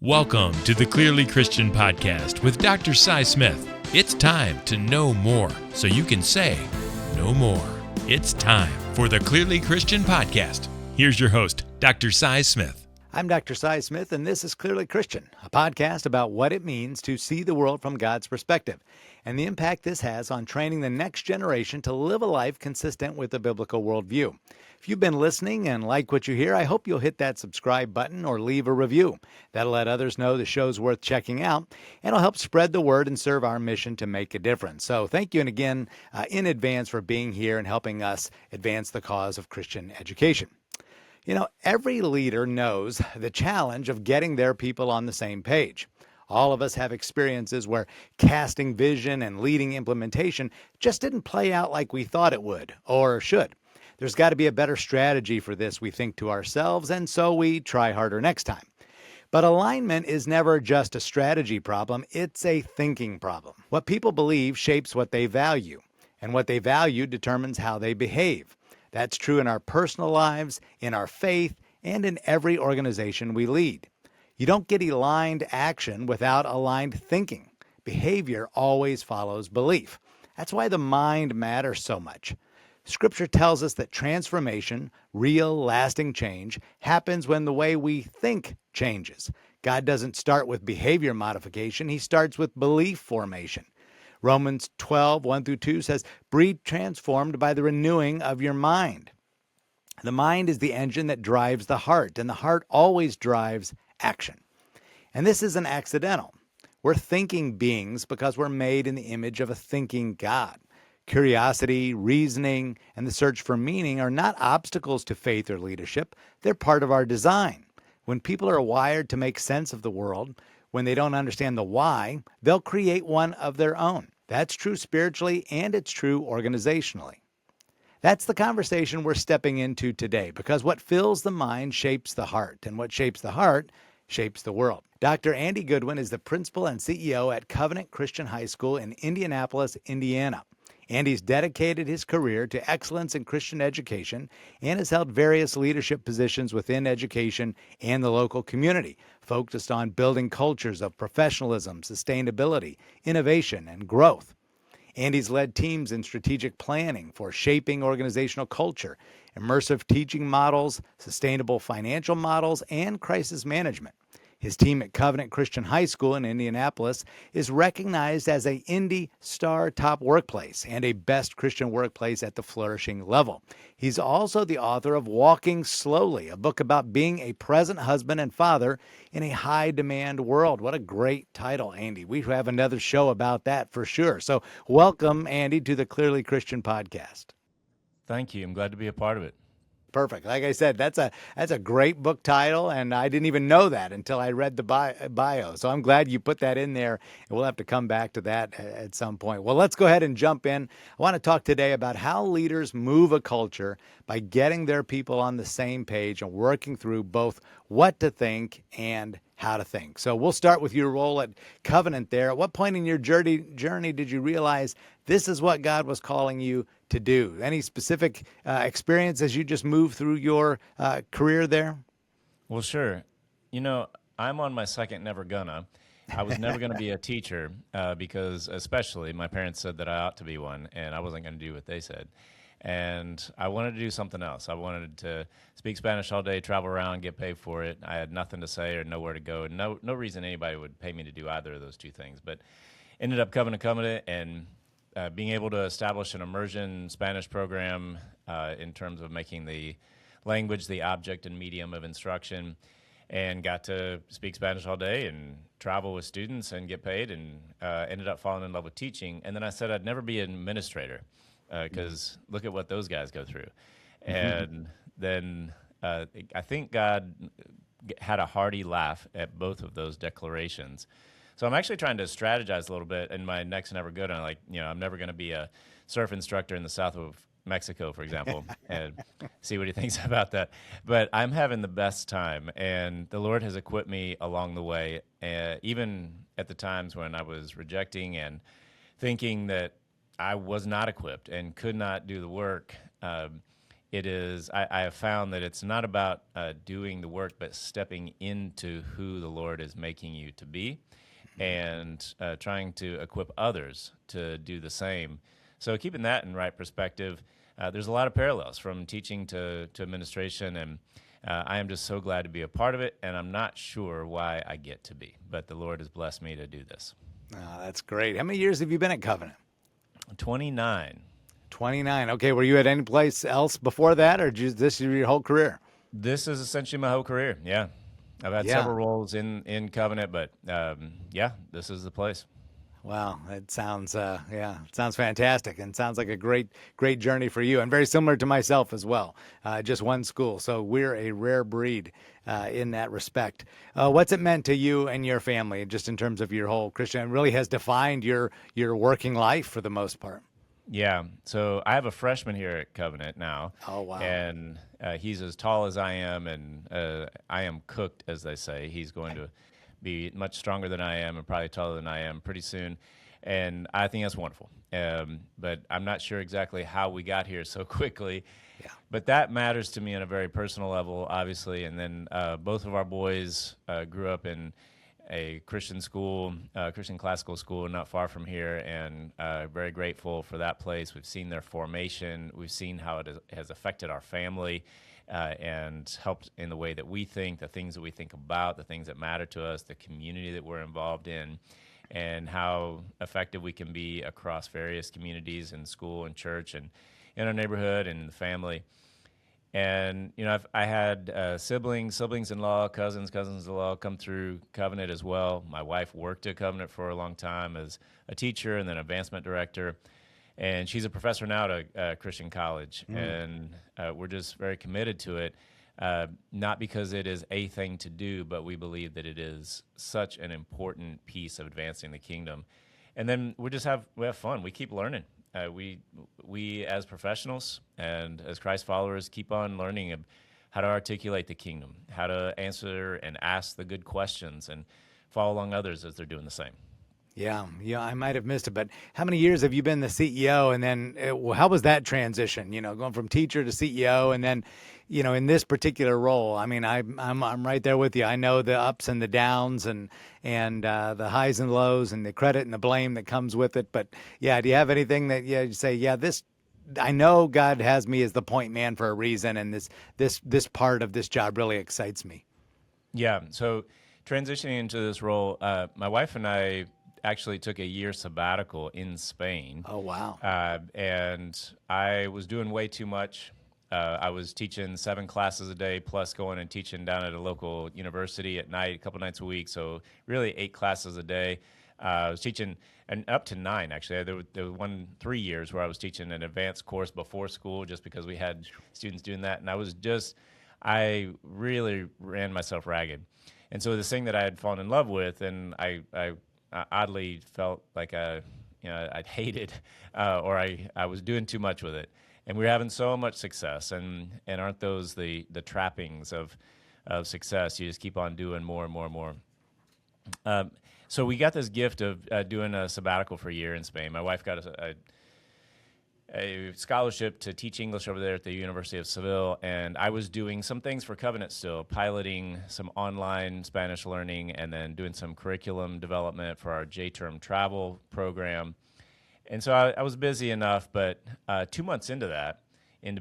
Welcome to the Clearly Christian Podcast with Dr. Cy Smith. It's time to know more so you can say no more. It's time for the Clearly Christian Podcast. Here's your host, Dr. Cy Smith. I'm Dr. Cy Smith, and this is Clearly Christian, a podcast about what it means to see the world from God's perspective and the impact this has on training the next generation to live a life consistent with the biblical worldview. If you've been listening and like what you hear, I hope you'll hit that subscribe button or leave a review. That'll let others know the show's worth checking out, and it'll help spread the word and serve our mission to make a difference. So thank you, and again, in advance for being here and helping us advance the cause of Christian education. You know, every leader knows the challenge of getting their people on the same page. All of us have experiences where casting vision and leading implementation just didn't play out like we thought it would or should. There's got to be a better strategy for this, we think to ourselves, and so we try harder next time. But alignment is never just a strategy problem, it's a thinking problem. What people believe shapes what they value, and what they value determines how they behave. That's true in our personal lives, in our faith, and in every organization we lead. You don't get aligned action without aligned thinking. Behavior always follows belief. That's why the mind matters so much. Scripture tells us that transformation, real, lasting change, happens when the way we think changes. God doesn't start with behavior modification, He starts with belief formation. Romans 12, 1-2 says, "Be transformed by the renewing of your mind." The mind is the engine that drives the heart, and the heart always drives action. And this isn't accidental. We're thinking beings because we're made in the image of a thinking God. Curiosity, reasoning, and the search for meaning are not obstacles to faith or leadership. They're part of our design. When people are wired to make sense of the world, when they don't understand the why, they'll create one of their own. That's true spiritually, and it's true organizationally. That's the conversation we're stepping into today, because what fills the mind shapes the heart, and what shapes the heart shapes the world. Dr. Andy Goodwin is the principal and CEO at Covenant Christian High School in Indianapolis, Indiana. Andy's dedicated his career to excellence in Christian education and has held various leadership positions within education and the local community, focused on building cultures of professionalism, sustainability, innovation, and growth. Andy's led teams in strategic planning for shaping organizational culture, immersive teaching models, sustainable financial models, and crisis management. His team at Covenant Christian High School in Indianapolis is recognized as a Indy Star Top Workplace and a Best Christian Workplace at the Flourishing level. He's also the author of Walking Slowly, a book about being a present husband and father in a high-demand world. What a great title, Andy. We have another show about that for sure. So welcome, Andy, to the Clearly Christian Podcast. Thank you. I'm glad to be a part of it. Perfect. Like I said, that's a great book title, and I didn't even know that until I read the bio. So I'm glad you put that in there, and we'll have to come back to that at some point. Well, let's go ahead and jump in. I want to talk today about how leaders move a culture by getting their people on the same page and working through both what to think and how to think. So we'll start with your role at Covenant there. At what point in your journey did you realize this is what God was calling you to do? Any specific experience as you just moved through your career there? Well, sure. You know, I'm on my second never gonna. I was never going to be a teacher because especially my parents said that I ought to be one, and I wasn't going to do what they said. And I wanted to do something else. I wanted to speak Spanish all day, travel around, get paid for it. I had nothing to say or nowhere to go. No reason anybody would pay me to do either of those two things. But ended up coming to Covenant and being able to establish an immersion Spanish program in terms of making the language the object and medium of instruction, and got to speak Spanish all day and travel with students and get paid, and ended up falling in love with teaching. And then I said I'd never be an administrator because look at what those guys go through. And then I think God had a hearty laugh at both of those declarations. So I'm actually trying to strategize a little bit in my next never good. I'm like, I'm never going to be a surf instructor in the south of Mexico, for example, and see what he thinks about that. But I'm having the best time, and the Lord has equipped me along the way, even at the times when I was rejecting and thinking that I was not equipped and could not do the work. I have found that it's not about doing the work, but stepping into who the Lord is making you to be, and trying to equip others to do the same. So keeping that in right perspective, there's a lot of parallels from teaching to administration, and I am just so glad to be a part of it, and I'm not sure why I get to be, but the Lord has blessed me to do this. Oh, that's great. How many years have you been at Covenant? 29. 29. Okay, were you at any place else before that, or this is your whole career? This is essentially my whole career, yeah. I've had several roles in Covenant, but yeah, this is the place. Wow, it sounds it sounds fantastic, and sounds like a great journey for you, and very similar to myself as well. Just one school, so we're a rare breed in that respect. What's it meant to you and your family, just in terms of your whole Christian? It really has defined your working life for the most part. Yeah, so I have a freshman here at Covenant now. Oh, wow. And he's as tall as I am, and I am cooked, as they say. He's going to be much stronger than I am and probably taller than I am pretty soon. And I think that's wonderful. But I'm not sure exactly how we got here so quickly. Yeah. But that matters to me on a very personal level, obviously. And then both of our boys grew up in a Christian school, Christian classical school not far from here, and very grateful for that place. We've seen their formation. We've seen how it has affected our family and helped in the way that we think, the things that we think about, the things that matter to us, the community that we're involved in, and how effective we can be across various communities in school and church and in our neighborhood and the family. And, you know, I had siblings-in-law, cousins-in-law come through Covenant as well. My wife worked at Covenant for a long time as a teacher and then advancement director. And she's a professor now at a Christian college. And we're just very committed to it, not because it is a thing to do, but we believe that it is such an important piece of advancing the kingdom. And then we have fun. We keep learning. We as professionals and as Christ followers keep on learning how to articulate the kingdom, how to answer and ask the good questions and follow along others as they're doing the same. Yeah, I might have missed it, but how many years have you been the CEO? And then how was that transition, going from teacher to CEO? And then, in this particular role, I mean, I'm right there with you. I know the ups and the downs and the highs and lows and the credit and the blame that comes with it. But yeah, do you have anything that you say, I know God has me as the point man for a reason, and this part of this job really excites me. Yeah. So transitioning into this role, my wife and I actually took a year sabbatical in Spain. Oh, wow. And I was doing way too much. I was teaching 7 classes a day, plus going and teaching down at a local university at night, a couple nights a week. So really 8 classes a day. I was teaching, and up to 9, actually. There was 3 years where I was teaching an advanced course before school just because we had students doing that. And I really ran myself ragged. And so this thing that I had fallen in love with, and I oddly felt like I'd hated, or I was doing too much with it. And we were having so much success, and aren't those the trappings of success? You just keep on doing more and more and more. So we got this gift of doing a sabbatical for a year in Spain. My wife got a scholarship to teach English over there at the University of Seville, and I was doing some things for Covenant still, piloting some online Spanish learning and then doing some curriculum development for our J-term travel program. And so I was busy enough, but 2 months into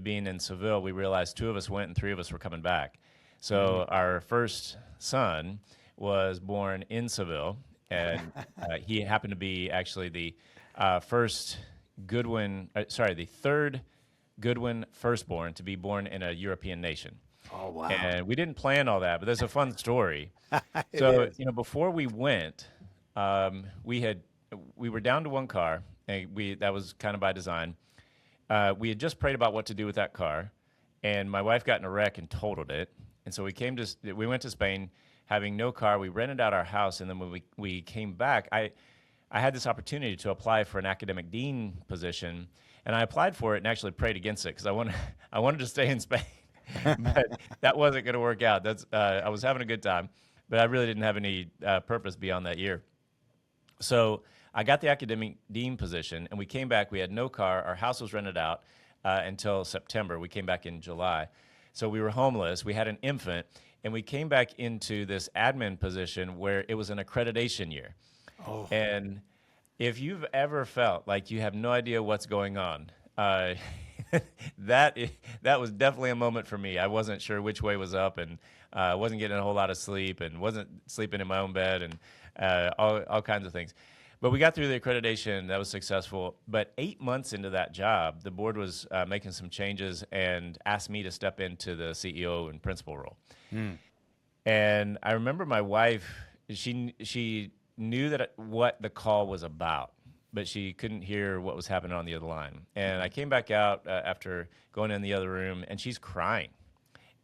being in Seville, we realized 2 of us went and 3 of us were coming back. So our first son was born in Seville, and he happened to be actually the third Goodwin firstborn to be born in a European nation. Oh, wow. And we didn't plan all that, but there's a fun story. Before we went, we were down to 1 car, and that was kind of by design. We had just prayed about what to do with that car, and my wife got in a wreck and totaled it. And so we went to Spain having no car. We rented out our house, and then when we came back, I had this opportunity to apply for an academic dean position, and I applied for it and actually prayed against it because I wanted to stay in Spain, but that wasn't going to work out. I was having a good time, but I really didn't have any purpose beyond that year. So I got the academic dean position, and we came back. We had no car. Our house was rented out. until September. We came back in July. So we were homeless. We had an infant, and we came back into this admin position where it was an accreditation year. Oh. And if you've ever felt like you have no idea what's going on, that was definitely a moment for me. I wasn't sure which way was up, and wasn't getting a whole lot of sleep, and wasn't sleeping in my own bed, and all kinds of things. But we got through the accreditation. That was successful. But 8 months into that job, the board was making some changes and asked me to step into the CEO and principal role. And I remember my wife, she knew that what the call was about, but she couldn't hear what was happening on the other line. And I came back out after going in the other room, and she's crying.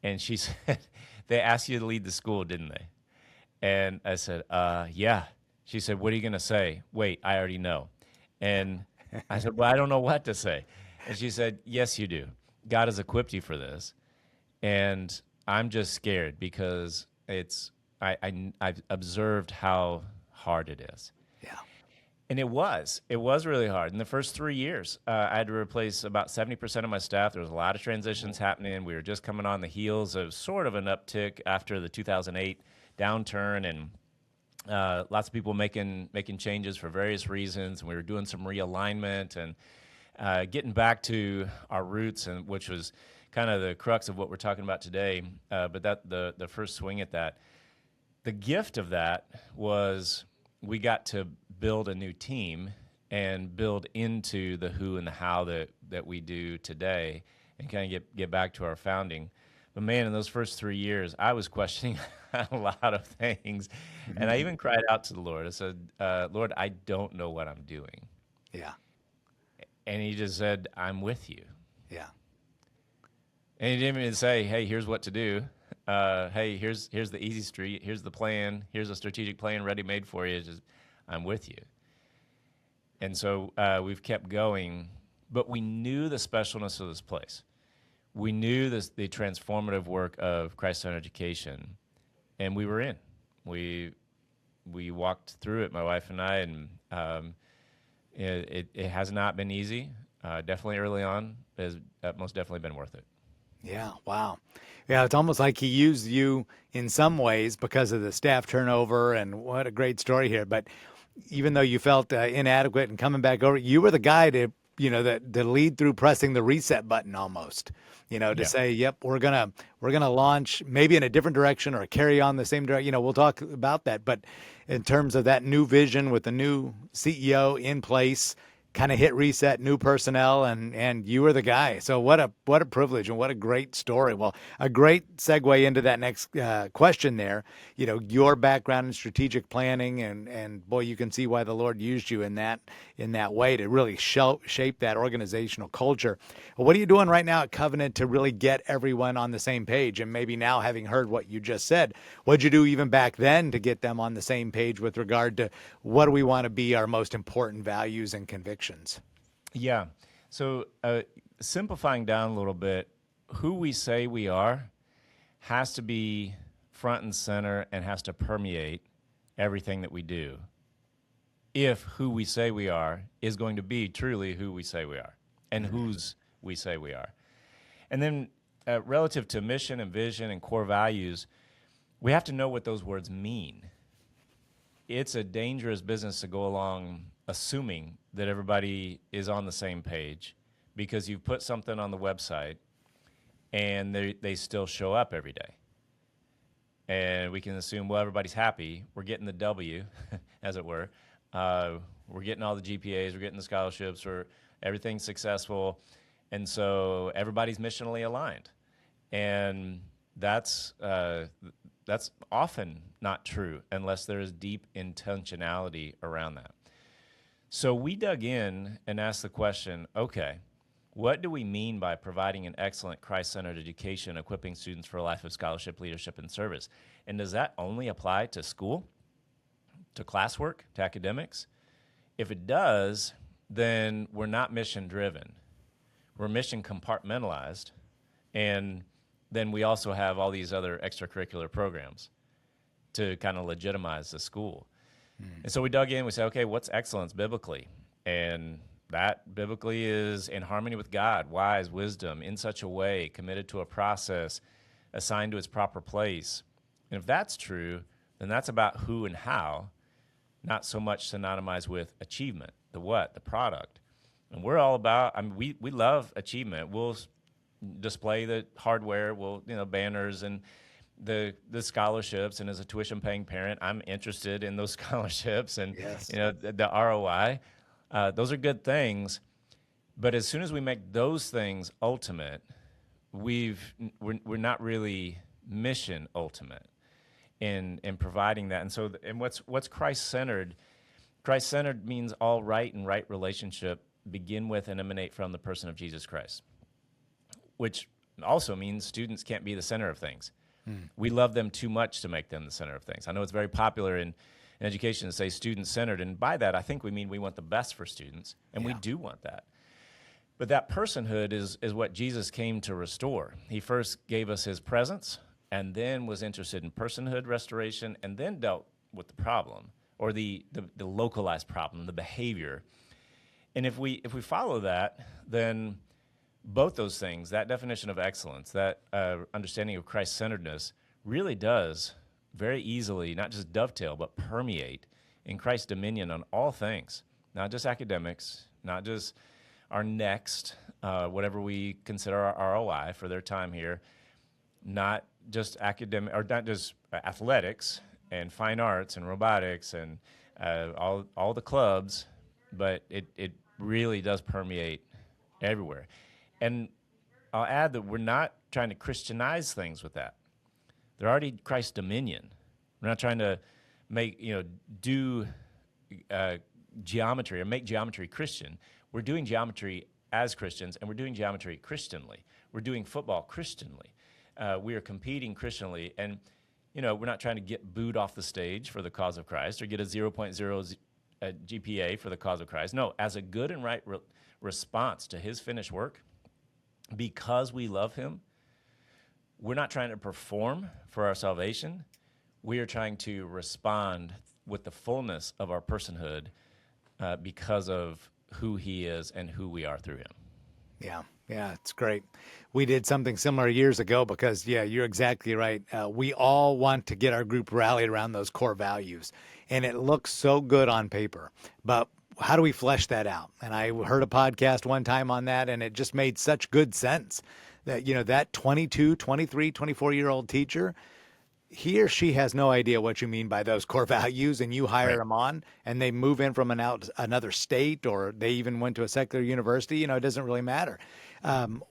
And she said, "They asked you to lead the school, didn't they?" And I said, "Yeah." She said, "What are you going to say?" "Wait, I already know." And I said, "Well, I don't know what to say." And she said, "Yes, you do. God has equipped you for this. And I'm just scared because I've observed how hard it is." Yeah. And it was really hard. In the first 3 years, I had to replace about 70% of my staff. There was a lot of transitions happening. We were just coming on the heels of sort of an uptick after the 2008 downturn, and lots of people making changes for various reasons. And we were doing some realignment and getting back to our roots, and which was kind of the crux of what we're talking about today. But that the first swing at that, the gift of that was we got to build a new team and build into the who and the how that we do today, and kind of get back to our founding. But man, in those first 3 years, I was questioning a lot of things. And I even cried out to the Lord. I said, "Lord, I don't know what I'm doing." Yeah. And he just said, "I'm with you." Yeah. And he didn't even say, "Hey, here's what to do. Hey, here's the easy street. Here's the plan. Here's a strategic plan ready-made for you." It's just, "I'm with you." And so we've kept going. But we knew the specialness of this place. We knew the transformative work of Christ-centered education, and we were in. We walked through it, my wife and I, and it has not been easy. Definitely early on, but has most definitely been worth it. Yeah. Wow. Yeah. It's almost like he used you in some ways because of the staff turnover, and what a great story here. But even though you felt inadequate and coming back over, you were the guy to lead through pressing the reset button almost, to say, "Yep, we're gonna launch maybe in a different direction or carry on the same direction." We'll talk about that. But in terms of that new vision with the new CEO in place, kind of hit reset, new personnel, and you were the guy. So what a privilege, and what a great story. Well, a great segue into that next question there. Your background in strategic planning, and boy, you can see why the Lord used you in that way to really shape that organizational culture. What are you doing right now at Covenant to really get everyone on the same page? And maybe now, having heard what you just said, what'd you do even back then to get them on the same page with regard to what do we want to be our most important values and convictions? Yeah. So simplifying down a little bit, who we say we are has to be front and center and has to permeate everything that we do, if who we say we are is going to be truly who we say we are and whose we say we are. And then relative to mission and vision and core values, we have to know what those words mean. It's a dangerous business to go along assuming that everybody is on the same page, because you've put something on the website and they still show up every day. And we can assume, well, everybody's happy. We're getting the W, as it were. We're getting all the GPAs. We're getting the scholarships. Everything's successful. And so everybody's missionally aligned. And that's often not true unless there is deep intentionality around that. So we dug in and asked the question, okay, what do we mean by providing an excellent Christ-centered education, equipping students for a life of scholarship, leadership, and service? And does that only apply to school, to classwork, to academics? If it does, then we're not mission-driven. We're mission compartmentalized, and then we also have all these other extracurricular programs to kind of legitimize the school. And so we dug in, we said, okay, what's excellence biblically? And That biblically is in harmony with God, wise, wisdom, in such a way, committed to a process, assigned to its proper place. And if that's true, then that's about who and how, not so much synonymized with achievement, the what, the product. And we're all about, we love achievement. We'll display the hardware, banners and the scholarships. And as a tuition-paying parent, I'm interested in those scholarships and, Yes. the ROI. Those are good things. But as soon as we make those things ultimate, we're not really mission ultimate in providing that. And so, what's Christ-centered? Christ-centered means all right and right relationship begin with and emanate from the person of Jesus Christ, which also means students can't be the center of things. We love them too much to make them the center of things. I know it's very popular in education to say student-centered, and by that I think we mean we want the best for students, and we do want that. But that personhood is what Jesus came to restore. He first gave us his presence, and then was interested in personhood restoration, and then dealt with the problem, or the localized problem, the behavior. And if we follow that, then both those things, that definition of excellence, that understanding of Christ-centeredness, really does very easily not just dovetail, but permeate in Christ's dominion on all things, not just academics, not just our next, whatever we consider our ROI for their time here, not just academic, or not just athletics and fine arts and robotics and all the clubs, but it really does permeate everywhere. And I'll add that we're not trying to Christianize things with that. They're already Christ's dominion. We're not trying to make, do geometry or make geometry Christian. We're doing geometry as Christians, and we're doing geometry Christianly. We're doing football Christianly. We are competing Christianly, and we're not trying to get booed off the stage for the cause of Christ or get a 0.0 GPA for the cause of Christ. No, as a good and right response to his finished work, because we love him, we're not trying to perform for our salvation. We are trying to respond with the fullness of our personhood because of who he is and who we are through him. Yeah, it's great. We did something similar years ago because, you're exactly right. We all want to get our group rallied around those core values, and it looks so good on paper. But how do we flesh that out? And I heard a podcast one time on that, and it just made such good sense that, that 22, 23, 24-year-old teacher, he or she has no idea what you mean by those core values, and you hire them on, and they move in from another state, or they even went to a secular university. It doesn't really matter.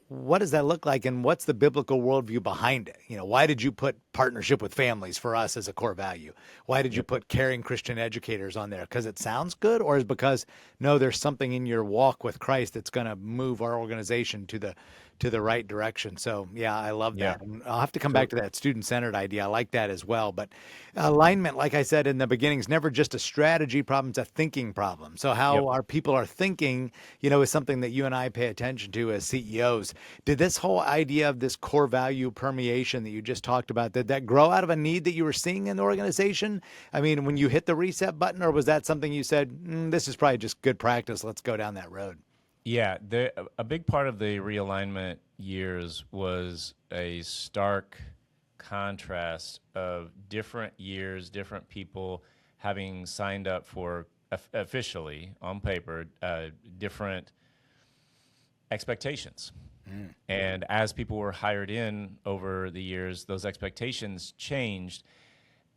What does that look like, and what's the biblical worldview behind it? Why did you put partnership with families for us as a core value? Why did you put caring Christian educators on there? Because it sounds good, or is it because, no, there's something in your walk with Christ that's going to move our organization to the right direction? So, I love that. And I'll have to come back to that student-centered idea. I like that as well. But alignment, like I said in the beginning, is never just a strategy problem, it's a thinking problem. So how our people are thinking, is something that you and I pay attention to as CEOs. Did this whole idea of this core value permeation that you just talked about, did that grow out of a need that you were seeing in the organization? I mean, when you hit the reset button, or was that something you said, this is probably just good practice, let's go down that road? Yeah, a big part of the realignment years was a stark contrast of different years, different people having signed up for officially on paper different expectations. And as people were hired in over the years, those expectations changed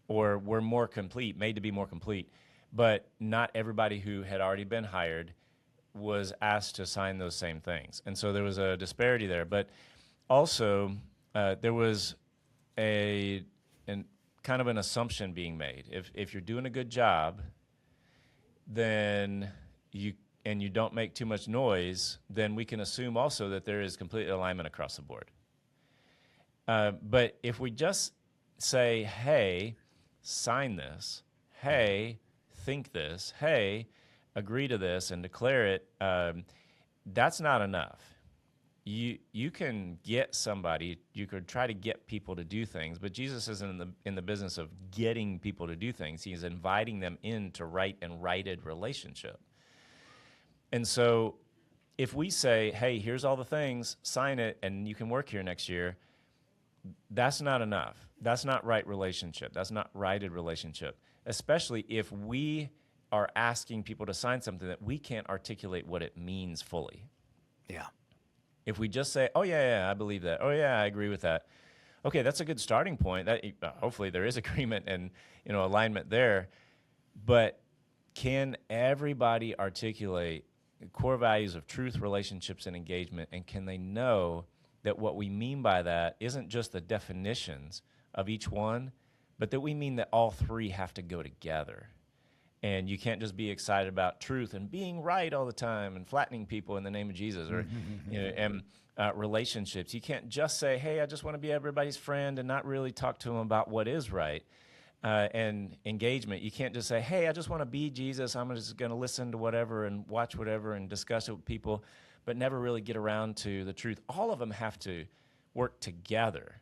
or were more complete, made to be more complete. But not everybody who had already been hired was asked to sign those same things. And so there was a disparity there. But also, there was kind of an assumption being made. If you're doing a good job, then you don't make too much noise, then we can assume also that there is complete alignment across the board. But if we just say, hey, sign this, hey, think this, hey, agree to this and declare it, that's not enough. You can get somebody, you could try to get people to do things, but Jesus isn't in the business of getting people to do things. He is inviting them into right and righted relationship. And so if we say, hey, here's all the things, sign it, and you can work here next year, that's not enough. That's not right relationship. That's not righted relationship, especially if we are asking people to sign something that we can't articulate what it means fully. Yeah. If we just say, oh, yeah, I believe that. Oh, yeah, I agree with that. Okay, that's a good starting point. That hopefully there is agreement and alignment there. But can everybody articulate core values of truth, relationships, and engagement? And can they know that what we mean by that isn't just the definitions of each one, but that we mean that all three have to go together? And you can't just be excited about truth and being right all the time and flattening people in the name of Jesus, or and relationships. You can't just say, hey, I just want to be everybody's friend and not really talk to them about what is right. And engagement, you can't just say, hey, I just want to be Jesus. I'm just going to listen to whatever and watch whatever and discuss it with people, but never really get around to the truth. All of them have to work together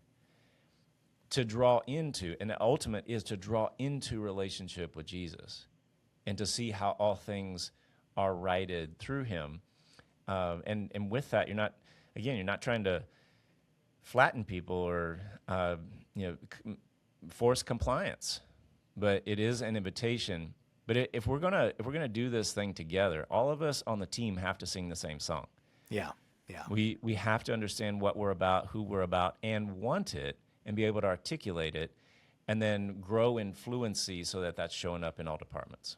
to draw into, and the ultimate is to draw into relationship with Jesus and to see how all things are righted through him. And with that, you're not trying to flatten people or force compliance, but it is an invitation. But if we're gonna do this thing together, all of us on the team have to sing the same song. Yeah. We have to understand what we're about, who we're about, and want it, and be able to articulate it, and then grow in fluency so that that's showing up in all departments.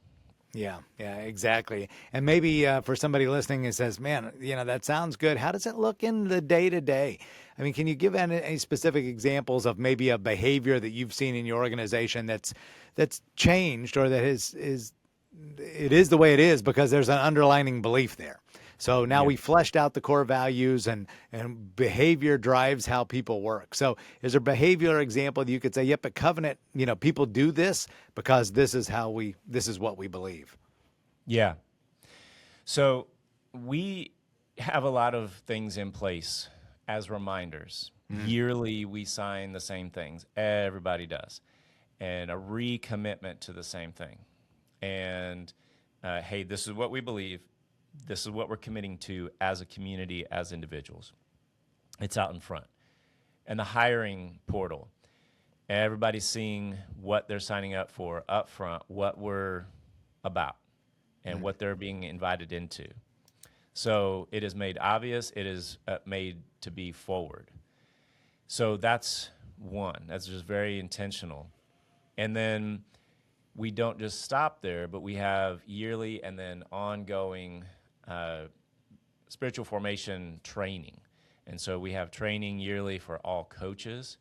Yeah, exactly. And maybe for somebody listening, it says, man, that sounds good. How does it look in the day-to-day? I mean, can you give any specific examples of maybe a behavior that you've seen in your organization that's changed, or that it is the way it is because there's an underlying belief there? So now we fleshed out the core values, and behavior drives how people work. So is there a behavioral example that you could say, yep, at Covenant, people do this because this is what we believe? Yeah. So we have a lot of things in place as reminders. Mm-hmm. Yearly, we sign the same things. Everybody does. And a recommitment to the same thing. And, hey, this is what we believe. This is what we're committing to as a community, as individuals. It's out in front. And the hiring portal, everybody's seeing what they're signing up for up front, what we're about, and what they're being invited into. So it is made obvious. It is made to be forward. So that's one. That's just very intentional. And then we don't just stop there, but we have yearly and then ongoing spiritual formation training. And so we have training yearly for all coaches,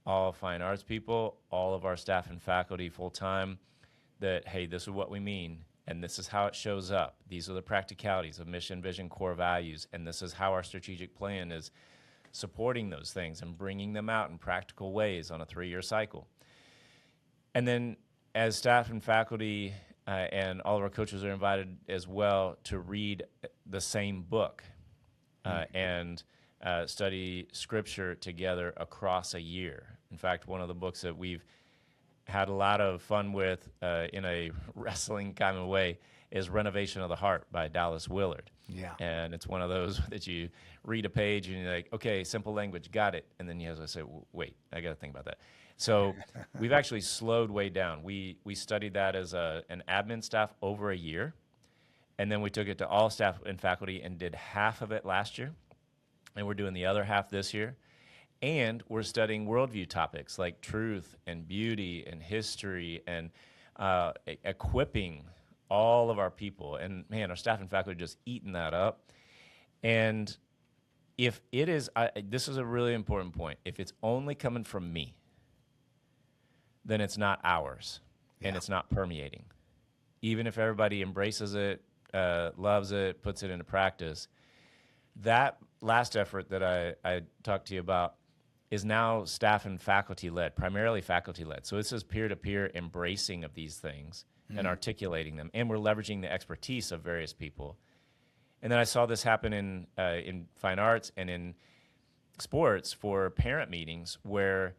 all fine arts people, all of our staff and faculty full-time, that, hey, this is what we mean, and this is how it shows up. These are the practicalities of mission, vision, core values, and this is how our strategic plan is supporting those things and bringing them out in practical ways on a 3-year cycle. And then as staff and faculty and all of our coaches are invited as well to read the same book and study Scripture together across a year. In fact, one of the books that we've had a lot of fun with in a wrestling kind of way is Renovation of the Heart by Dallas Willard. Yeah. And it's one of those that you read a page and you're like, okay, simple language, got it. And then you have to say, wait, I got to think about that. So we've actually slowed way down. We studied that as an admin staff over a year, and then we took it to all staff and faculty and did half of it last year, and we're doing the other half this year. And we're studying worldview topics like truth and beauty and history and equipping all of our people. And, man, our staff and faculty are just eating that up. And if it is, this is a really important point, if it's only coming from me, then it's not ours, and it's not permeating. Even if everybody embraces it, loves it, puts it into practice, that last effort that I talked to you about is now staff and faculty-led, primarily faculty-led. So this is peer-to-peer embracing of these things and articulating them, and we're leveraging the expertise of various people. And then I saw this happen in fine arts and in sports for parent meetings where,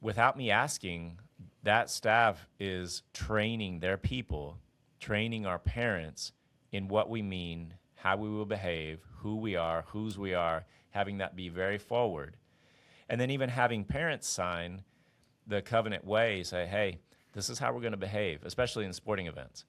without me asking, that staff is training their people, training our parents in what we mean, how we will behave, who we are, whose we are, having that be very forward. And then even having parents sign the covenant way, say, hey, this is how we're going to behave, especially in sporting events.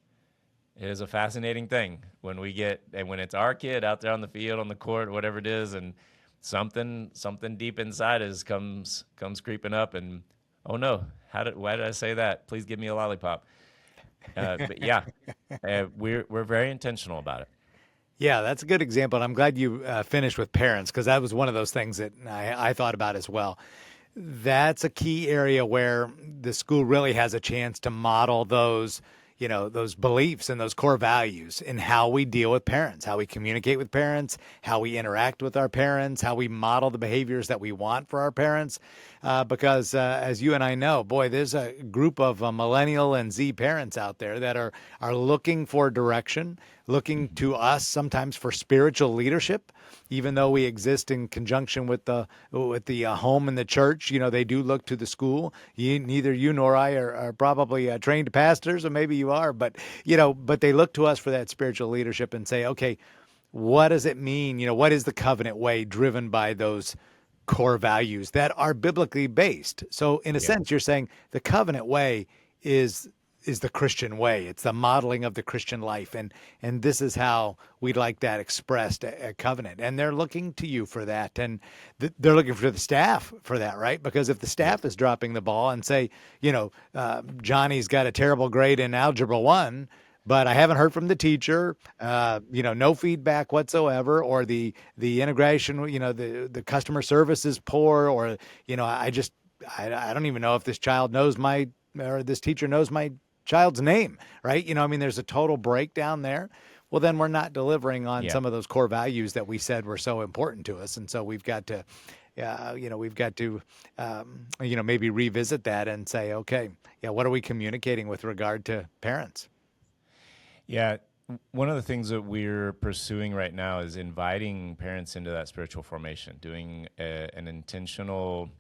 It is a fascinating thing when it's our kid out there on the field, on the court, whatever it is, and something deep inside us comes creeping up, and oh no, why did I say that? Please give me a lollipop. But yeah, we're very intentional about it. Yeah, that's a good example. And I'm glad you finished with parents, because that was one of those things that I thought about as well. That's a key area where the school really has a chance to model those beliefs and those core values in how we deal with parents, how we communicate with parents, how we interact with our parents, how we model the behaviors that we want for our parents. Because as you and I know, boy, there's a group of millennial and Z parents out there that are looking for direction, looking to us sometimes for spiritual leadership. Even though we exist in conjunction with the home and the church, they do look to the school. Neither you nor I are probably trained pastors, or maybe you are, but they look to us for that spiritual leadership and say, okay, what does it mean? What is the covenant way, driven by those core values that are biblically based? So in a sense, you're saying the covenant way is the Christian way. It's the modeling of the Christian life. And this is how we'd like that expressed at Covenant. And they're looking to you for that. And they're looking for the staff for that, right? Because if the staff is dropping the ball and say, Johnny's got a terrible grade in Algebra 1, but I haven't heard from the teacher, no feedback whatsoever, or the integration, the customer service is poor, or, I don't even know if this child knows this teacher knows my child's name, right? There's a total breakdown there. Well, then we're not delivering on some of those core values that we said were so important to us. And so we've got to, maybe revisit that and say, okay, what are we communicating with regard to parents? Yeah. One of the things that we're pursuing right now is inviting parents into that spiritual formation, doing an intentional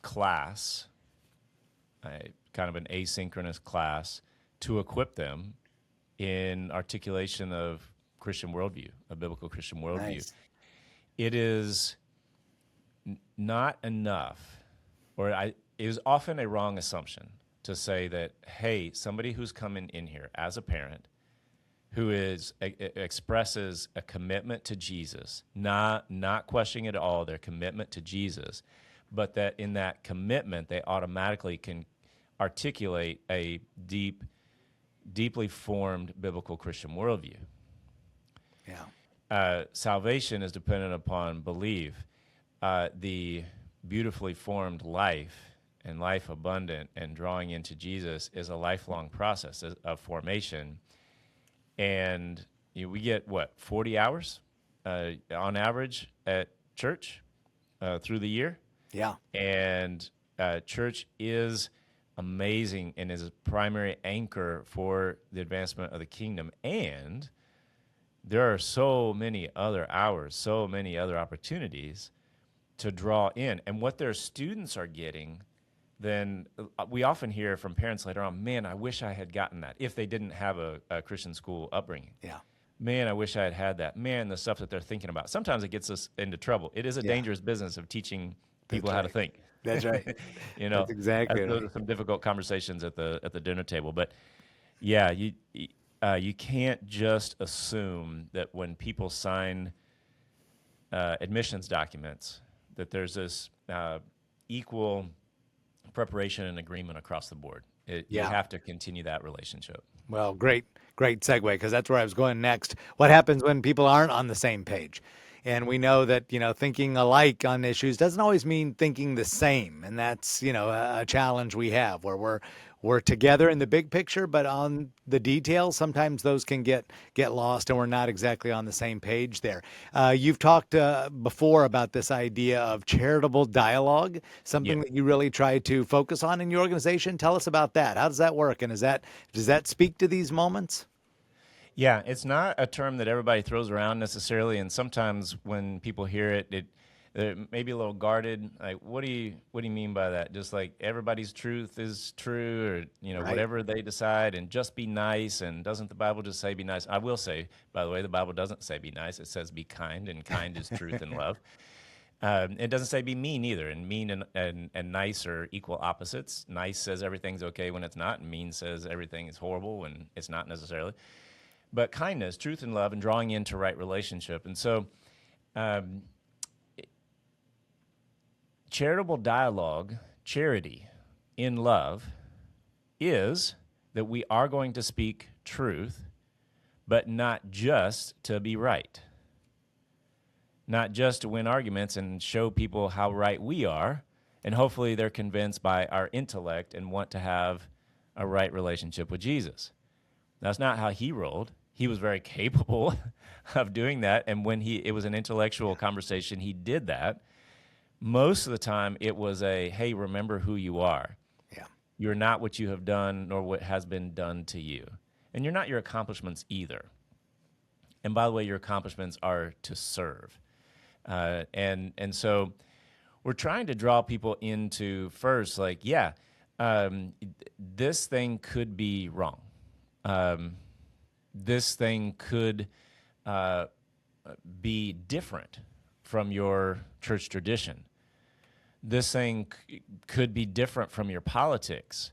class, kind of an asynchronous class, to equip them in articulation of Christian worldview, a biblical Christian worldview. Nice. It is not enough, it is often a wrong assumption to say that, hey, somebody who's coming in here as a parent who expresses a commitment to Jesus, not questioning at all their commitment to Jesus, but that in that commitment they automatically can articulate a deeply formed biblical Christian worldview. Yeah. Salvation is dependent upon belief. The beautifully formed life and life abundant and drawing into Jesus is a lifelong process of formation. And we get, 40 hours on average at church through the year? Yeah. And church is amazing and is a primary anchor for the advancement of the kingdom. And there are so many other hours, so many other opportunities to draw in. And what their students are getting, then we often hear from parents later on, man, I wish I had gotten that, if they didn't have a Christian school upbringing. Yeah. Man, I wish I had that. Man, the stuff that they're thinking about. Sometimes it gets us into trouble. It is a dangerous business of teaching people how to think. That's right. That's exactly right. Some difficult conversations at the dinner table. But yeah, you can't just assume that when people sign admissions documents that there's this equal preparation and agreement across the board. You have to continue that relationship. Well, great segue, because that's where I was going next. What happens when people aren't on the same page? And we know that, thinking alike on issues doesn't always mean thinking the same. And that's, a challenge we have, where we're together in the big picture, but on the details, sometimes those can get lost, and we're not exactly on the same page there. You've talked before about this idea of charitable dialogue, something that you really try to focus on in your organization. Tell us about that. How does that work? And does that speak to these moments? Yeah, it's not a term that everybody throws around necessarily, and sometimes when people hear it, they're maybe a little guarded. Like, what do you mean by that? Just like everybody's truth is true, or Right. whatever they decide, and just be nice. And doesn't the Bible just say be nice? I will say, by the way, the Bible doesn't say be nice. It says be kind, and kind is truth and love. It doesn't say be mean either, and mean and nice are equal opposites. Nice says everything's okay when it's not, and mean says everything is horrible when it's not necessarily. But kindness, truth and love, and drawing into right relationship. And so charitable dialogue, charity in love, is that we are going to speak truth, but not just to be right. Not just to win arguments and show people how right we are, and hopefully they're convinced by our intellect and want to have a right relationship with Jesus. That's not how he rolled. He was very capable of doing that, and when it was an intellectual conversation, he did that. Most of the time, it was hey, remember who you are. Yeah. You're not what you have done nor what has been done to you. And you're not your accomplishments either. And by the way, your accomplishments are to serve. And so we're trying to draw people into first, like, this thing could be wrong. This thing could be different from your church tradition. This thing could be different from your politics,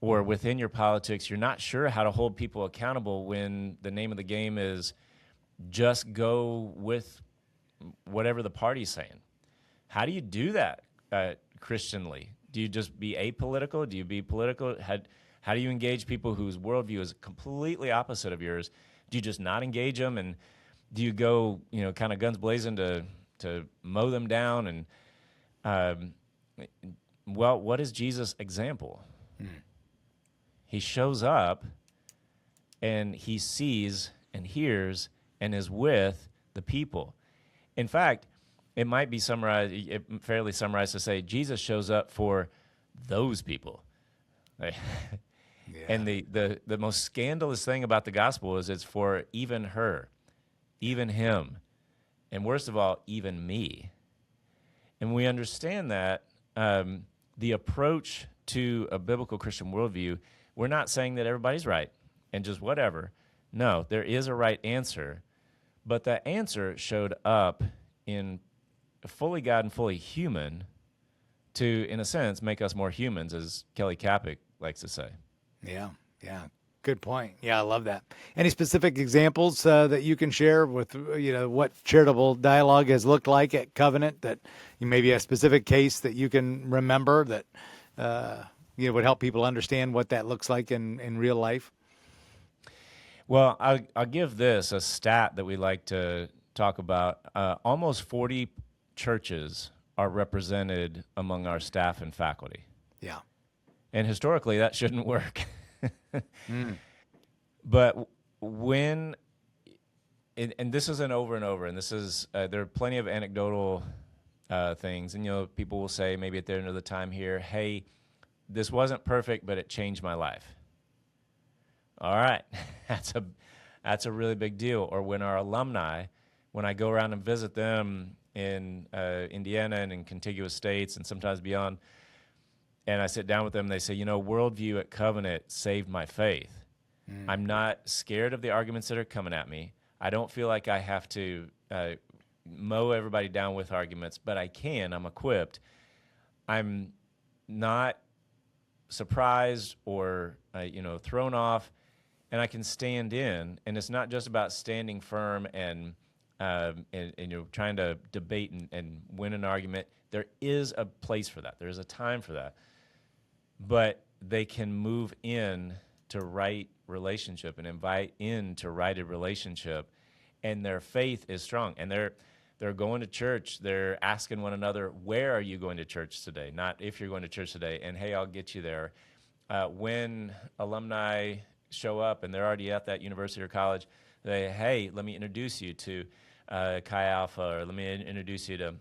or within your politics, you're not sure how to hold people accountable when the name of the game is just go with whatever the party's saying. How do you do that Christianly? Do you just be apolitical? Do you be political? How do you engage people whose worldview is completely opposite of yours? Do you just not engage them, and do you go, kind of guns blazing to mow them down? And what is Jesus' example? He shows up, and he sees and hears and is with the people. In fact, it might be fairly summarized to say Jesus shows up for those people. Yeah. And the most scandalous thing about the gospel is it's for even her, even him, and worst of all, even me. And we understand that the approach to a biblical Christian worldview, we're not saying that everybody's right and just whatever. No, there is a right answer, but the answer showed up in fully God and fully human to, in a sense, make us more humans, as Kelly Kapic likes to say. Yeah. Good point. Yeah, I love that. Any specific examples that you can share with, what charitable dialogue has looked like at Covenant, that maybe a specific case that you can remember that, would help people understand what that looks like in real life? Well, I'll give this a stat that we like to talk about. Almost 40 churches are represented among our staff and faculty. Yeah. And historically, that shouldn't work. But when, and this isn't over and over, and this is, there are plenty of anecdotal things, and people will say maybe at the end of the time here, hey, this wasn't perfect, but it changed my life. All right, that's a really big deal. Or when our alumni, when I go around and visit them in Indiana and in contiguous states and sometimes beyond, and I sit down with them, they say, worldview at Covenant saved my faith. I'm not scared of the arguments that are coming at me. I don't feel like I have to mow everybody down with arguments, but I can. I'm equipped. I'm not surprised or thrown off, and I can stand in. And it's not just about standing firm and trying to debate and win an argument. There is a place for that. There is a time for that. But they can move in to right relationship and invite into righted relationship, and their faith is strong. And they're going to church. They're asking one another, where are you going to church today? Not if you're going to church today, and hey, I'll get you there. When alumni show up and they're already at that university or college, they, hey, let me introduce you to Chi Alpha, or let me introduce you to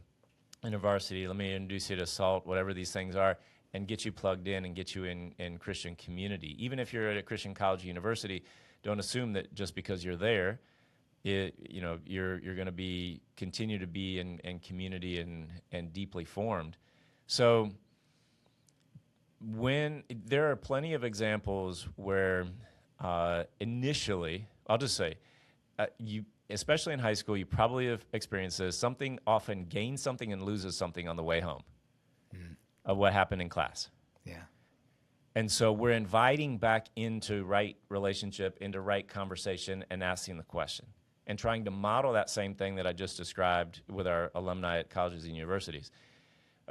InterVarsity, let me introduce you to SALT, whatever these things are, and get you plugged in and get you in Christian community. Even if you're at a Christian college or university, don't assume that just because you're there, you're going to be continue to be in community and deeply formed. So when there are plenty of examples where initially, I'll just say, you, especially in high school, you probably have experienced this. Something often gains something and loses something on the way home of what happened in class. Yeah. And so we're inviting back into right relationship, into right conversation, and asking the question, and trying to model that same thing that I just described with our alumni at colleges and universities.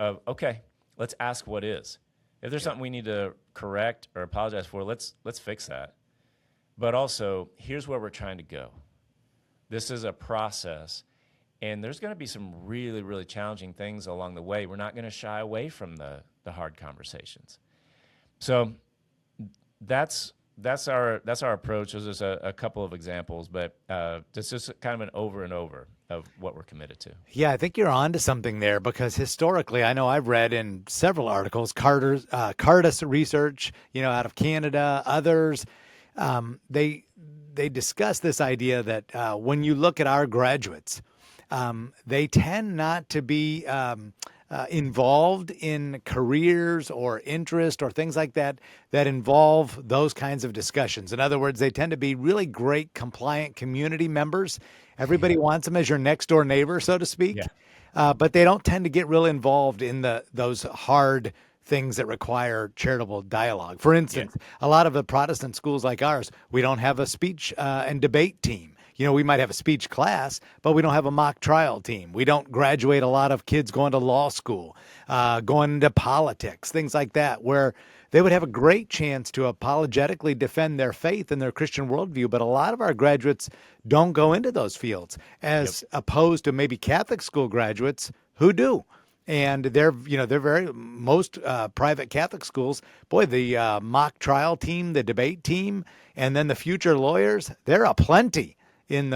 Okay, let's ask what is. If there's something we need to correct or apologize for, let's fix that. But also, here's where we're trying to go. This is a process, and there's going to be some really, really challenging things along the way. We're not going to shy away from the hard conversations. So that's our approach. There's just a couple of examples, but it's just kind of an over and over of what we're committed to. Yeah, I think you're onto something there, because historically, I know I've read in several articles, Cardus research, out of Canada, others, they discuss this idea that when you look at our graduates, they tend not to be involved in careers or interest or things like that involve those kinds of discussions. In other words, they tend to be really great compliant community members. Everybody wants them as your next door neighbor, so to speak. Yeah. But they don't tend to get real involved in those hard things that require charitable dialogue. For instance, a lot of the Protestant schools like ours, we don't have a speech and debate team. We might have a speech class, but we don't have a mock trial team. We don't graduate a lot of kids going to law school, going into politics, things like that, where they would have a great chance to apologetically defend their faith and their Christian worldview. But a lot of our graduates don't go into those fields, as opposed to maybe Catholic school graduates who do. And they're most private Catholic schools, boy, the mock trial team, the debate team, and then the future lawyers, they're aplenty in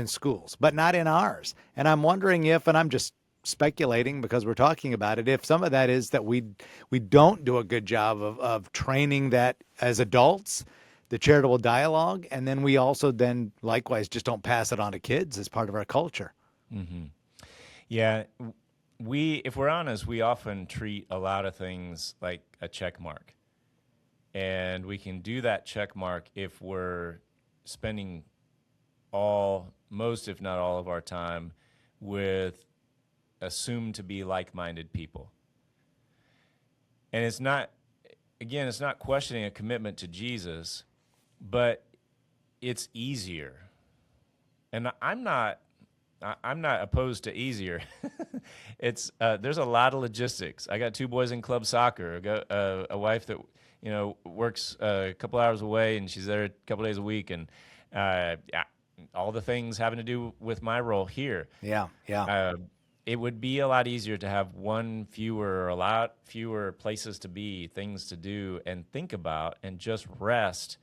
schools, but not in ours. And I'm wondering if, and I'm just speculating because we're talking about it, if some of that is that we don't do a good job of training that as adults, the charitable dialogue, and then we also then likewise just don't pass it on to kids as part of our culture. Mm-hmm. Yeah. If we're honest, we often treat a lot of things like a check mark. And we can do that check mark if we're spending most, if not all, of our time with assumed to be like-minded people. And it's not questioning a commitment to Jesus, but it's easier. And I'm not opposed to easier. It's there's a lot of logistics. I got 2 boys in club soccer. I got a wife that works a couple hours away, and she's there a couple days a week, and all the things having to do with my role here. Yeah. It would be a lot easier to have a lot fewer places to be, things to do, and think about, and just rest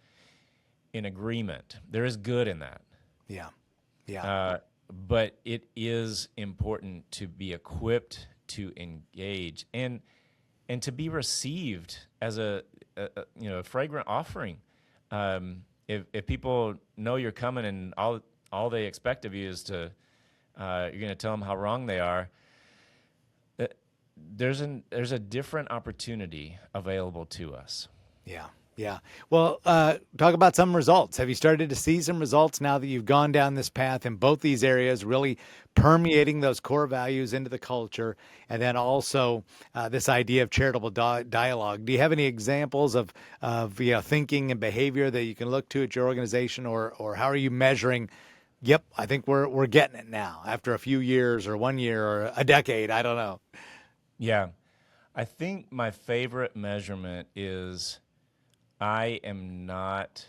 in agreement. There is good in that. Yeah. But it is important to be equipped to engage and to be received as a fragrant offering. If people know you're coming and all they expect of you is to you're going to tell them how wrong they are, there's a different opportunity available to us. Yeah. Well, talk about some results. Have you started to see some results now that you've gone down this path in both these areas, really permeating those core values into the culture, and then also this idea of charitable dialogue? Do you have any examples of thinking and behavior that you can look to at your organization, or how are you measuring? Yep, I think we're getting it now after a few years, or 1 year, or a decade. I don't know. Yeah, I think my favorite measurement is I am not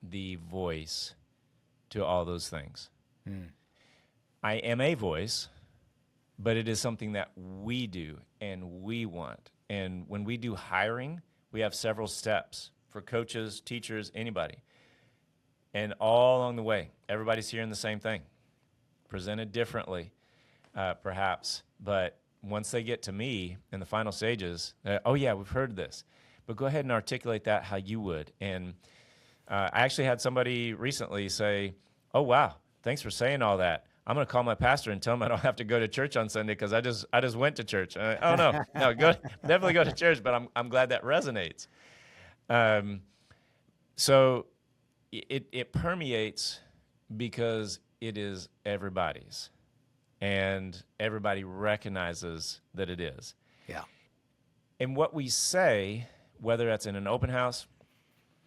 the voice to all those things. I am a voice, but it is something that we do and we want. And when we do hiring, we have several steps for coaches, teachers, anybody. And all along the way, everybody's hearing the same thing, presented differently, perhaps. But once they get to me in the final stages, oh yeah, we've heard this. But go ahead and articulate that how you would. And I actually had somebody recently say, oh, wow, thanks for saying all that. I'm going to call my pastor and tell him I don't have to go to church on Sunday because I just went to church. Oh no, definitely go to church. But I'm glad that resonates. So it permeates because it is everybody's, and everybody recognizes that it is. Yeah. And what we say, whether that's in an open house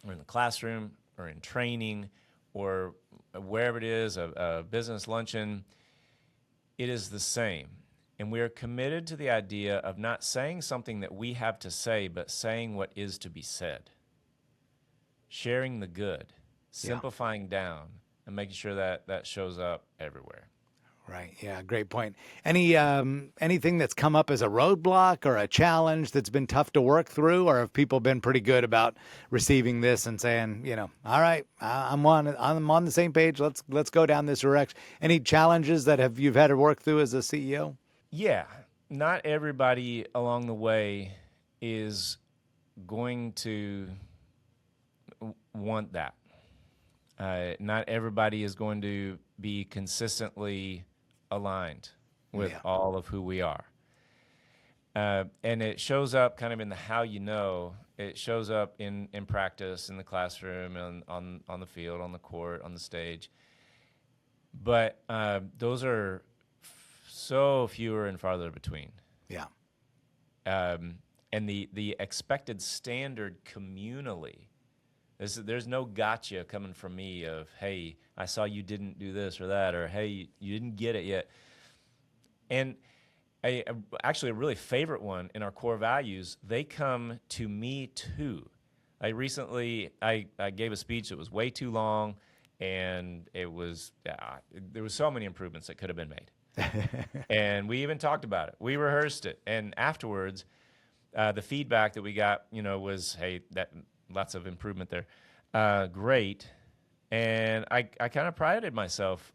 or in the classroom or in training or wherever it is, a business luncheon, it is the same. And we are committed to the idea of not saying something that we have to say, but saying what is to be said. Sharing the good, simplifying down, and making sure that that shows up everywhere. Right. Yeah. Great point. Anything that's come up as a roadblock or a challenge that's been tough to work through, or have people been pretty good about receiving this and saying, all right, I'm on the same page. Let's go down this direction. Any challenges that you've had to work through as a CEO? Yeah. Not everybody along the way is going to want that. Not everybody is going to be consistently aligned with all of who we are. And it shows up kind of in the how you know. It shows up in practice, in the classroom, and on the field, on the court, on the stage. But those are so fewer and farther between. Yeah. And the expected standard communally, there's no gotcha coming from me of, hey, I saw you didn't do this or that, or hey, you didn't get it yet. And actually a really favorite one in our core values, they come to me too. I gave a speech that was way too long, and there was so many improvements that could have been made. And we even talked about it. We rehearsed it. And afterwards, the feedback that we got, was, hey, lots of improvement there. Great. And I kind of prided myself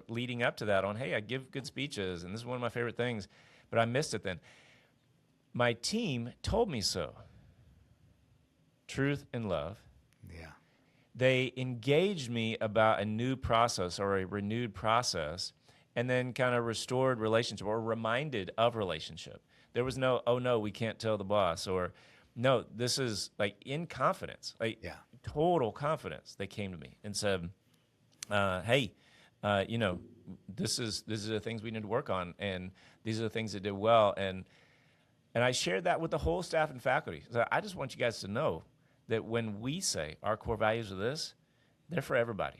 leading up to that on, hey, I give good speeches, and this is one of my favorite things, but I missed it then. My team told me so. Truth and love. Yeah. They engaged me about a new process or a renewed process, and then kind of restored relationship or reminded of relationship. There was no, oh no, we can't tell the boss, or no, this is like in confidence, total confidence. They came to me and said, hey, this is the things we need to work on, and these are the things that did well. And I shared that with the whole staff and faculty. So I just want you guys to know that when we say our core values are this, they're for everybody.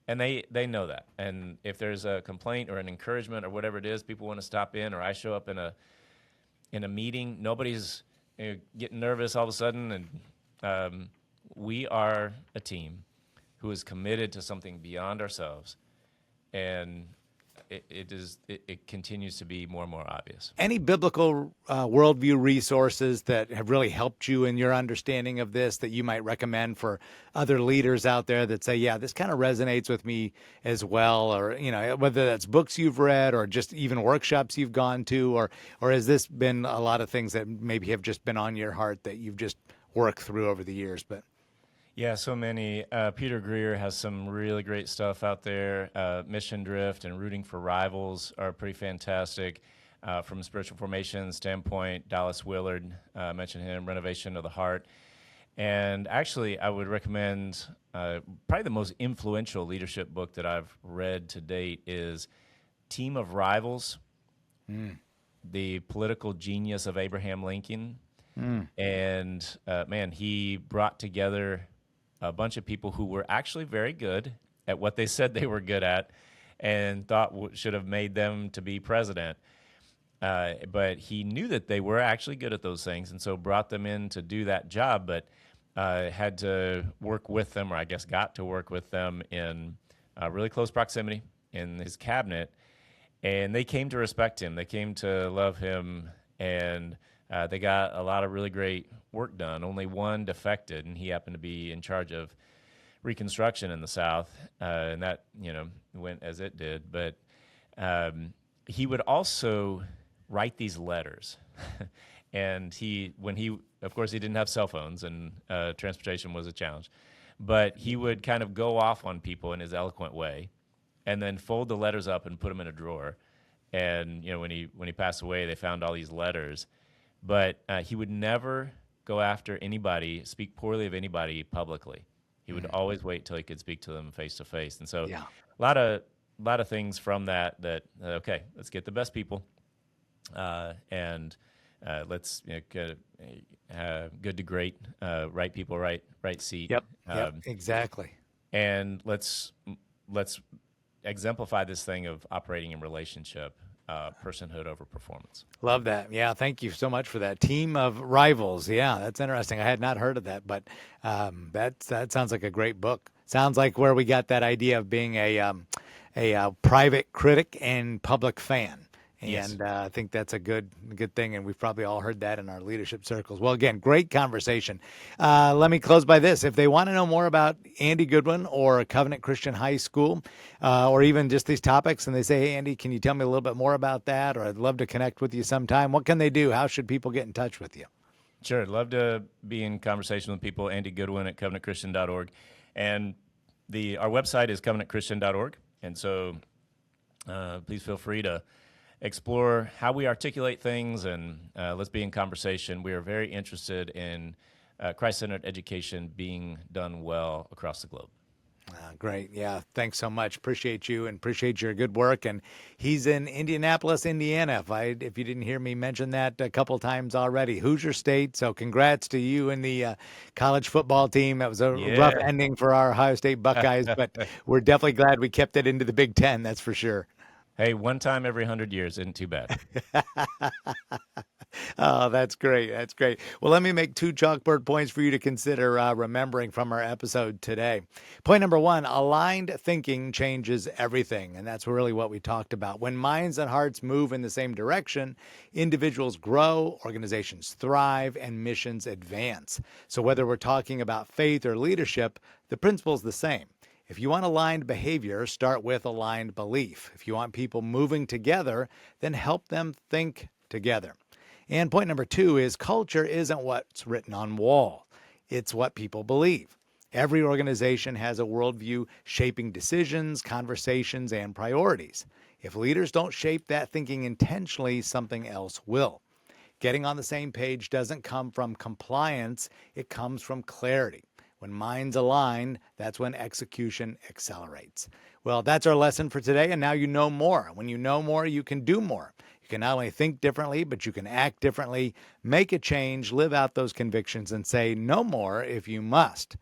And they know that. And if there's a complaint or an encouragement or whatever it is, people want to stop in, or I show up in a meeting, nobody's getting nervous all of a sudden. And we are a team who is committed to something beyond ourselves. And it continues to be more and more obvious. Any biblical worldview resources that have really helped you in your understanding of this that you might recommend for other leaders out there that say, yeah, this kind of resonates with me as well, or whether that's books you've read or just even workshops you've gone to, or has this been a lot of things that maybe have just been on your heart that you've just worked through over the years? But yeah, so many. Peter Greer has some really great stuff out there. Mission Drift and Rooting for Rivals are pretty fantastic. From a spiritual formation standpoint, Dallas Willard, mentioned him, Renovation of the Heart. And actually, I would recommend probably the most influential leadership book that I've read to date is Team of Rivals, The Political Genius of Abraham Lincoln. And man, he brought together a bunch of people who were actually very good at what they said they were good at and thought should have made them to be president. But he knew that they were actually good at those things, and so brought them in to do that job, but had to work with them, or I guess got to work with them in really close proximity in his cabinet. And they came to respect him. They came to love him, and they got a lot of really great work done. Only one defected, and he happened to be in charge of Reconstruction in the South, and that went as it did. But he would also write these letters, and of course, he didn't have cell phones, and transportation was a challenge. But he would kind of go off on people in his eloquent way, and then fold the letters up and put them in a drawer. And when he passed away, they found all these letters, but he would never go after anybody, speak poorly of anybody publicly. He would always wait till he could speak to them face to face. And so a lot of things from that okay, let's get the best people, and let's good to great, right people, right seat. Yep, exactly. And let's exemplify this thing of operating in relationship, personhood over performance. Love that. Yeah, thank you so much for that. Team of Rivals. Yeah, that's interesting. I had not heard of that, but that sounds like a great book. Sounds like where we got that idea of being a private critic and public fan. And Yes. I think that's a good thing, and we've probably all heard that in our leadership circles. Well, again, great conversation. Let me close by this. If they want to know more about Andy Goodwin or Covenant Christian High School, or even just these topics, and they say, hey, Andy, can you tell me a little bit more about that? Or I'd love to connect with you sometime. What can they do? How should people get in touch with you? Sure. I'd love to be in conversation with people. Andy Goodwin at covenantchristian.org. And our website is covenantchristian.org. And so please feel free to explore how we articulate things, and let's be in conversation. We are very interested in Christ-centered education being done well across the globe. Great. Yeah. Thanks so much. Appreciate you and appreciate your good work. And he's in Indianapolis, Indiana. If you didn't hear me mention that a couple times already, Hoosier State. So congrats to you and the college football team. That was a rough ending for our Ohio State Buckeyes, but we're definitely glad we kept it into the Big Ten. That's for sure. Hey, one time every 100 years isn't too bad. Oh, that's great. That's great. Well, let me make 2 chalkboard points for you to consider remembering from our episode today. Point number 1, aligned thinking changes everything. And that's really what we talked about. When minds and hearts move in the same direction, individuals grow, organizations thrive, and missions advance. So whether we're talking about faith or leadership, the principle's the same. If you want aligned behavior, start with aligned belief. If you want people moving together, then help them think together. And point number 2 is culture isn't what's written on wall. It's what people believe. Every organization has a worldview shaping decisions, conversations, and priorities. If leaders don't shape that thinking intentionally, something else will. Getting on the same page doesn't come from compliance, it comes from clarity. When minds align, that's when execution accelerates. Well, that's our lesson for today, and now you know more. When you know more, you can do more. You can not only think differently, but you can act differently, make a change, live out those convictions, and say no more if you must.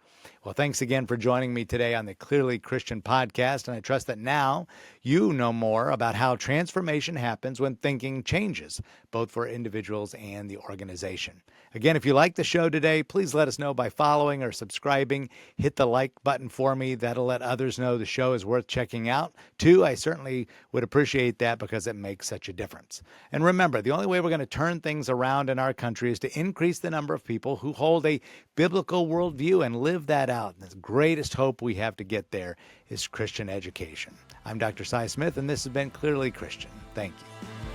Well, thanks again for joining me today on the Clearly Christian podcast, and I trust that now you know more about how transformation happens when thinking changes, both for individuals and the organization. Again, if you like the show today, please let us know by following or subscribing. Hit the like button for me. That'll let others know the show is worth checking out. 2, I certainly would appreciate that because it makes such a difference. And remember, the only way we're going to turn things around in our country is to increase the number of people who hold a biblical worldview and live that out. And the greatest hope we have to get there is Christian education. I'm Dr. Cy Smith, and this has been Clearly Christian. Thank you.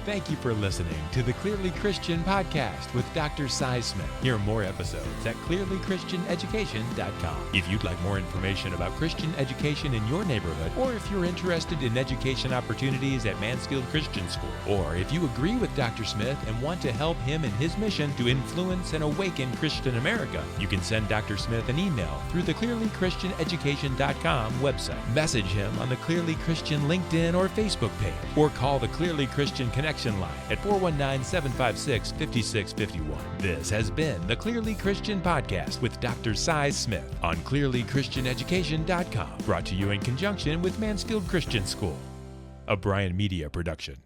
Thank you for listening to the Clearly Christian podcast with Dr. Cy Smith. Hear more episodes at clearlychristianeducation.com. If you'd like more information about Christian education in your neighborhood, or if you're interested in education opportunities at Mansfield Christian School, or if you agree with Dr. Smith and want to help him in his mission to influence and awaken Christian America, you can send Dr. Smith an email through the clearlychristianeducation.com website. Message him on the Clearly Christian LinkedIn or Facebook page, or call the Clearly Christian Connection line at 419-756-5651. This has been the Clearly Christian Podcast with Dr. Cy Smith on clearlychristianeducation.com, brought to you in conjunction with Mansfield Christian School, a Bryan Media production.